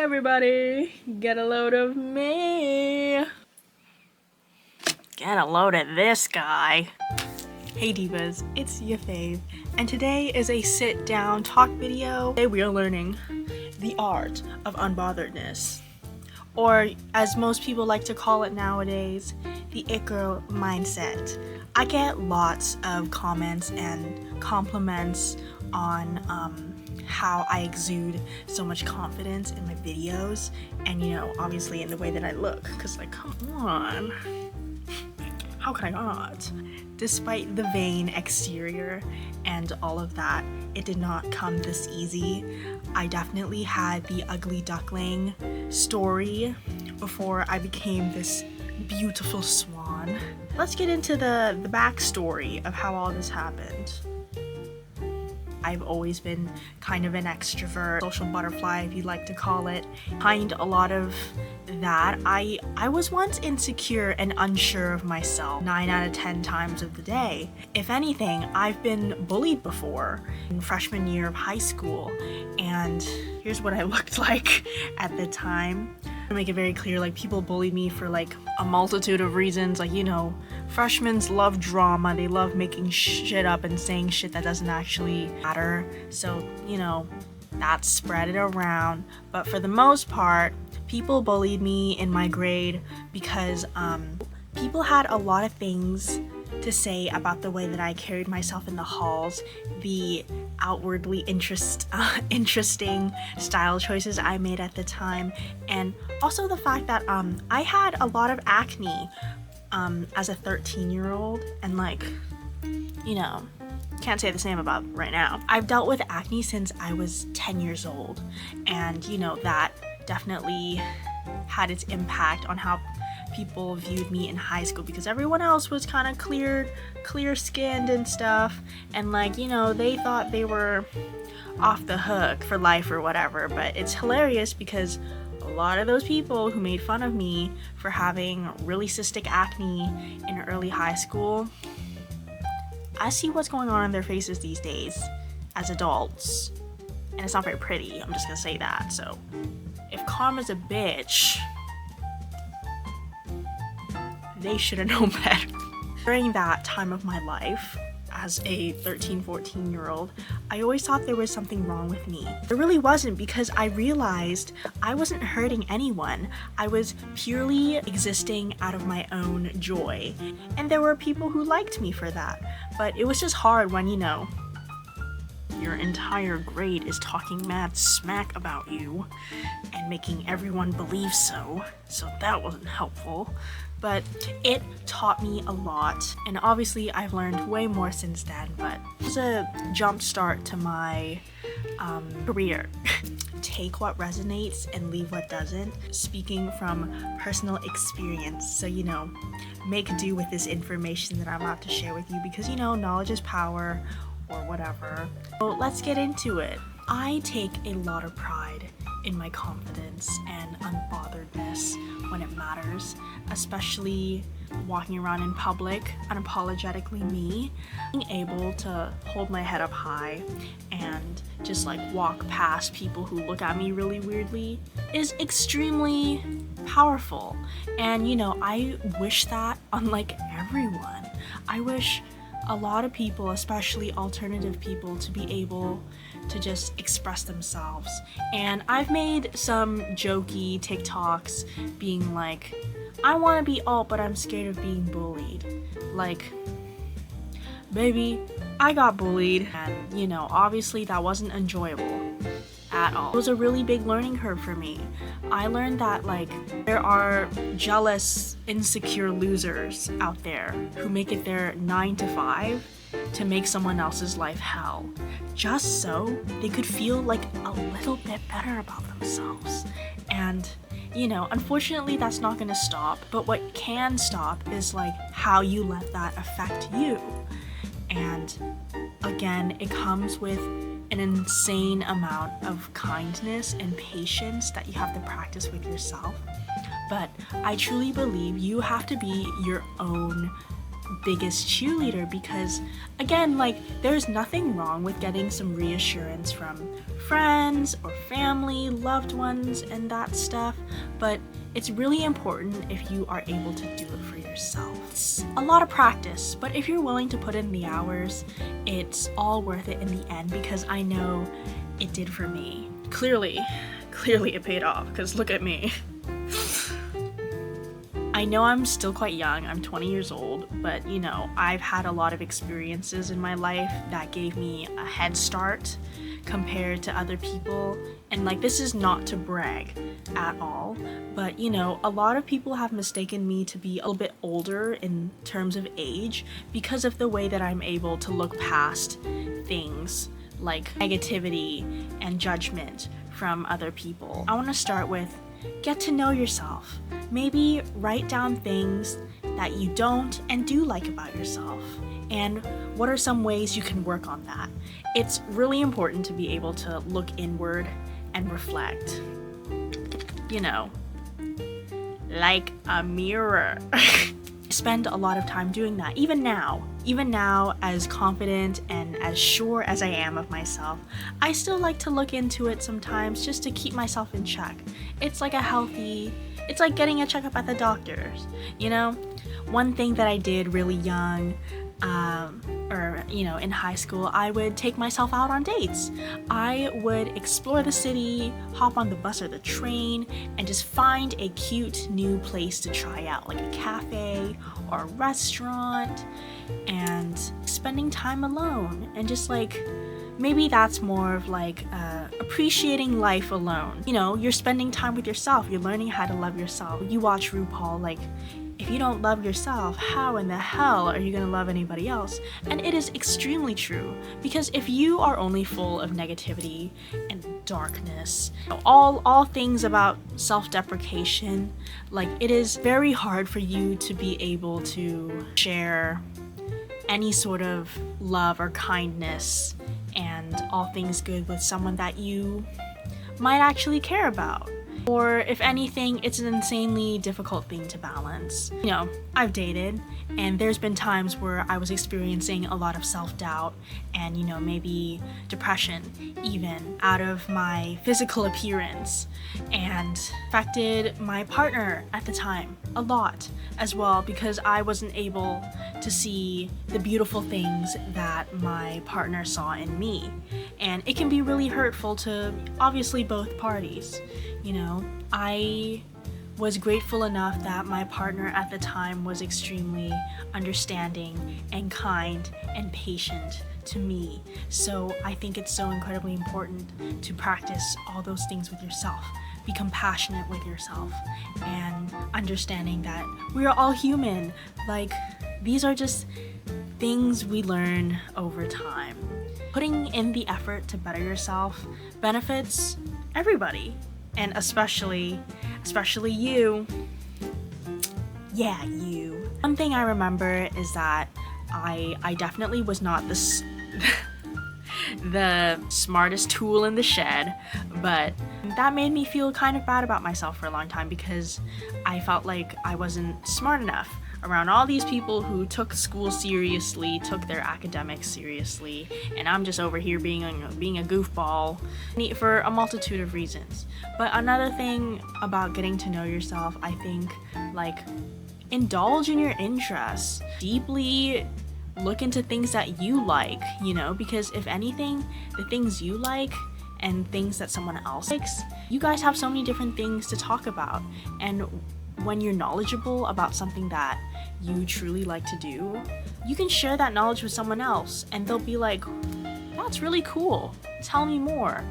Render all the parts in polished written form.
everybody, get a load of me. Get a load of this guy. Hey divas, it's your fave, and today is a sit down talk video. Today we are learning the art of unbotheredness, or as most people like to call it nowadays, the it girl mindset. I get lots of comments and compliments on how I exude so much confidence in my videos, and obviously in the way that I look, because like, come on, how could I not? Despite the vain exterior and all of that, it did not come this easy. I definitely had the ugly duckling story before I became this beautiful swan. Let's get into the backstory of how all this happened. I've always been kind of an extrovert, social butterfly if you'd like to call it. Behind a lot of that, I was once insecure and unsure of myself 9 out of 10 times of the day. If anything, I've been bullied before in freshman year of high school, and here's what I looked like at the time. To make it very clear, like, people bullied me for like a multitude of reasons. Like, freshmen love drama, they love making shit up and saying shit that doesn't actually matter, so that spread it around. But for the most part, people bullied me in my grade because people had a lot of things to say about the way that I carried myself in the halls, the outwardly interesting style choices I made at the time, and also the fact that I had a lot of acne as a 13-year-old, and can't say the same about right now. I've dealt with acne since I was 10 years old, and that definitely had its impact on how people viewed me in high school, because everyone else was kind of clear skinned and stuff, and they thought they were off the hook for life or whatever. But it's hilarious because a lot of those people who made fun of me for having really cystic acne in early high school, I see what's going on in their faces these days as adults, and it's not very pretty. I'm just gonna say that. So if karma's a bitch, they should have known better. During that time of my life, as a 13, 14-year-old, I always thought there was something wrong with me. There really wasn't, because I realized I wasn't hurting anyone. I was purely existing out of my own joy. And there were people who liked me for that. But it was just hard when, your entire grade is talking mad smack about you and making everyone believe so. So that wasn't helpful. But it taught me a lot, and obviously I've learned way more since then, but it was a jump start to my career. Take what resonates and leave what doesn't, speaking from personal experience. So make do with this information that I'm about to share with you, because knowledge is power, or whatever. So let's get into it. I take a lot of pride in my confidence and unbotheredness when it matters, especially walking around in public, unapologetically me. Being able to hold my head up high and just walk past people who look at me really weirdly is extremely powerful. And I wish that on everyone. I wish a lot of people, especially alternative people, to be able to just express themselves. And I've made some jokey TikToks being like, I want to be alt, but I'm scared of being bullied. Baby, I got bullied, and obviously that wasn't enjoyable at all. It was a really big learning curve for me. I learned that there are jealous, insecure losers out there who make it their 9 to 5 to make someone else's life hell, just so they could feel a little bit better about themselves. And unfortunately that's not gonna stop, but what can stop is how you let that affect you. And again, it comes with an insane amount of kindness and patience that you have to practice with yourself. But I truly believe you have to be your own biggest cheerleader because, again, like, there's nothing wrong with getting some reassurance from friends or family, loved ones, and that stuff, but it's really important if you are able to do it for yourself. It's a lot of practice, but if you're willing to put in the hours, it's all worth it in the end because I know it did for me. Clearly it paid off because look at me. I know I'm still quite young, I'm 20 years old, but you know, I've had a lot of experiences in my life that gave me a head start compared to other people. And like, this is not to brag at all, but you know, a lot of people have mistaken me to be a little bit older in terms of age because of the way that I'm able to look past things like negativity and judgment from other people. I want to start with get to know yourself. Maybe write down things that you don't and do like about yourself. And what are some ways you can work on that? It's really important to be able to look inward and reflect. You know, like a mirror. Spend a lot of time doing that. Even now, as confident and as sure as I am of myself, I still like to look into it sometimes just to keep myself in check. It's like it's like getting a checkup at the doctor's, you know? One thing that I did really young, or you know, in high school, I would take myself out on dates. I would explore the city, hop on the bus or the train, and just find a cute new place to try out, like a cafe or a restaurant, and spending time alone and just like, maybe that's more of like appreciating life alone. You know, you're spending time with yourself, you're learning how to love yourself. You watch RuPaul, like, if you don't love yourself, how in the hell are you gonna love anybody else? And it is extremely true, because if you are only full of negativity and darkness, all things about self-deprecation, like, it is very hard for you to be able to share any sort of love or kindness and all things good with someone that you might actually care about. Or if anything, it's an insanely difficult thing to balance. You know, I've dated, and there's been times where I was experiencing a lot of self-doubt and, you know, maybe depression even out of my physical appearance, and affected my partner at the time a lot as well because I wasn't able to see the beautiful things that my partner saw in me. And it can be really hurtful to obviously both parties. You know, I was grateful enough that my partner at the time was extremely understanding and kind and patient to me. So I think it's so incredibly important to practice all those things with yourself. Be compassionate with yourself and understanding that we are all human. Like, these are just things we learn over time. Putting in the effort to better yourself benefits everybody. And especially you. Yeah, you. One thing I remember is that I definitely was not the smartest tool in the shed, but that made me feel kind of bad about myself for a long time because I felt like I wasn't smart enough around all these people who took school seriously, took their academics seriously, and I'm just over here being a goofball for a multitude of reasons. But another thing about getting to know yourself, I think, like, indulge in your interests. Deeply look into things that you like, you know, because if anything, the things you like and things that someone else likes, you guys have so many different things to talk about. And when you're knowledgeable about something that you truly like to do, you can share that knowledge with someone else and they'll be like, that's really cool, tell me more.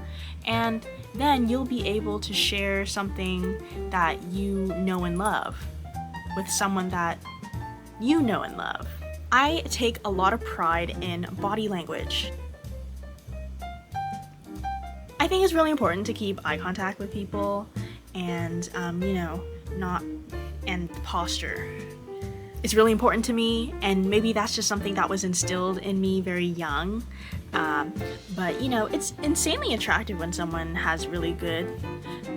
And then you'll be able to share something that you know and love with someone that you know and love. I take a lot of pride in body language. I think it's really important to keep eye contact with people and, you know, and posture. It's really important to me, and maybe that's just something that was instilled in me very young. But you know, it's insanely attractive when someone has really good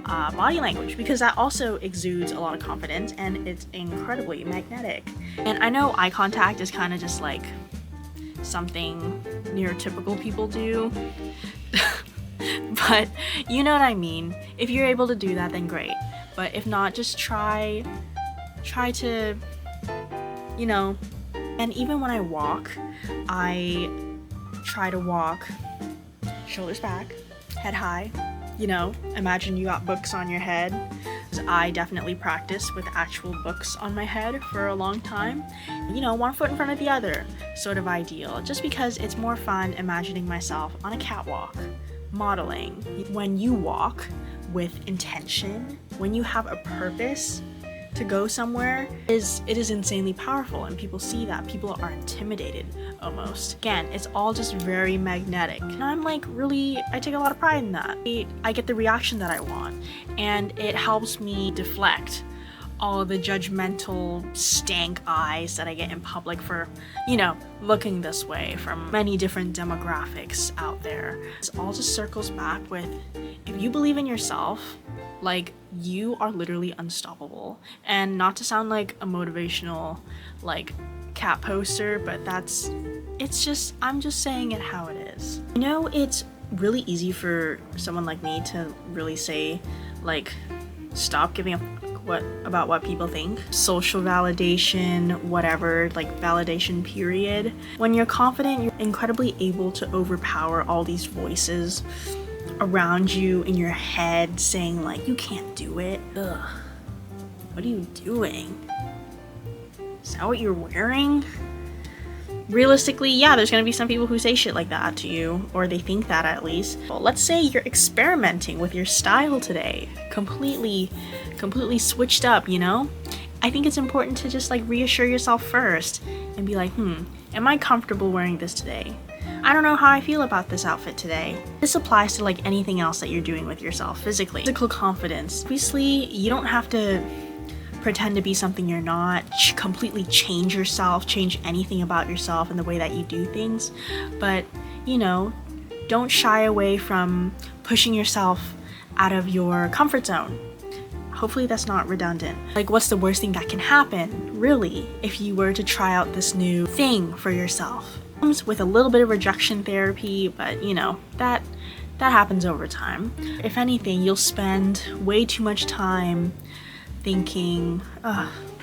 body language, because that also exudes a lot of confidence and it's incredibly magnetic. And I know eye contact is kind of just like something neurotypical people do, but you know what I mean. If you're able to do that, then great. But if not, just try to, you know. And even when I walk, I try to walk shoulders back, head high. You know, imagine you got books on your head. I definitely practice with actual books on my head for a long time. You know, one foot in front of the other, sort of ideal, just because it's more fun imagining myself on a catwalk, modeling. When you walk with intention, when you have a purpose to go somewhere, it is insanely powerful, and people see that. People are intimidated almost. Again, it's all just very magnetic, and I'm like, really, I take a lot of pride in that. I get the reaction that I want, and it helps me deflect all the judgmental stank eyes that I get in public for, you know, looking this way from many different demographics out there. It all just circles back with, if you believe in yourself, like, you are literally unstoppable. And not to sound like a motivational, like, cat poster, but I'm just saying it how it is. I know it's really easy for someone like me to really say, like, stop giving a about what people think. Social validation, whatever, like validation period. When you're confident, you're incredibly able to overpower all these voices around you in your head saying like, you can't do it. Ugh. What are you doing? Is that what you're wearing? Realistically, yeah, there's gonna be some people who say shit like that to you, or they think that at least. Well, let's say you're experimenting with your style today, completely switched up, you know? I think it's important to just like reassure yourself first and be like, am I comfortable wearing this today? I don't know how I feel about this outfit today. This applies to like anything else that you're doing with yourself physically. Physical confidence. Obviously, you don't have to pretend to be something you're not, completely change yourself, change anything about yourself and the way that you do things, but you know, don't shy away from pushing yourself out of your comfort zone. Hopefully that's not redundant. Like, what's the worst thing that can happen, really, if you were to try out this new thing for yourself? It comes with a little bit of rejection therapy, but you know, that happens over time. If anything, you'll spend way too much time thinking,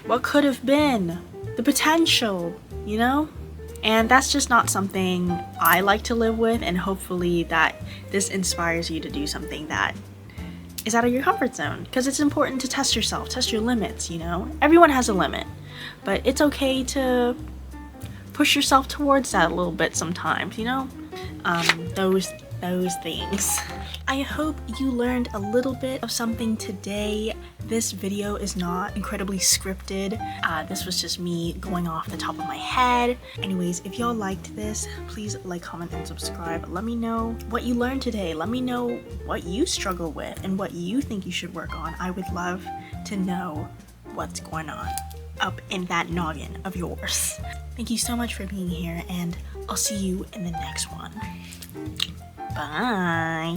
what could have been? The potential, you know? And that's just not something I like to live with, and hopefully that this inspires you to do something that is out of your comfort zone. Because it's important to test yourself, test your limits, you know? Everyone has a limit, but it's okay to push yourself towards that a little bit sometimes, you know? Those things. I hope you learned a little bit of something today. This video is not incredibly scripted. This was just me going off the top of my head. Anyways, if y'all liked this, please like, comment, and subscribe. Let me know what you learned today. Let me know what you struggle with and what you think you should work on. I would love to know what's going on up in that noggin of yours. Thank you so much for being here, and I'll see you in the next one. Bye.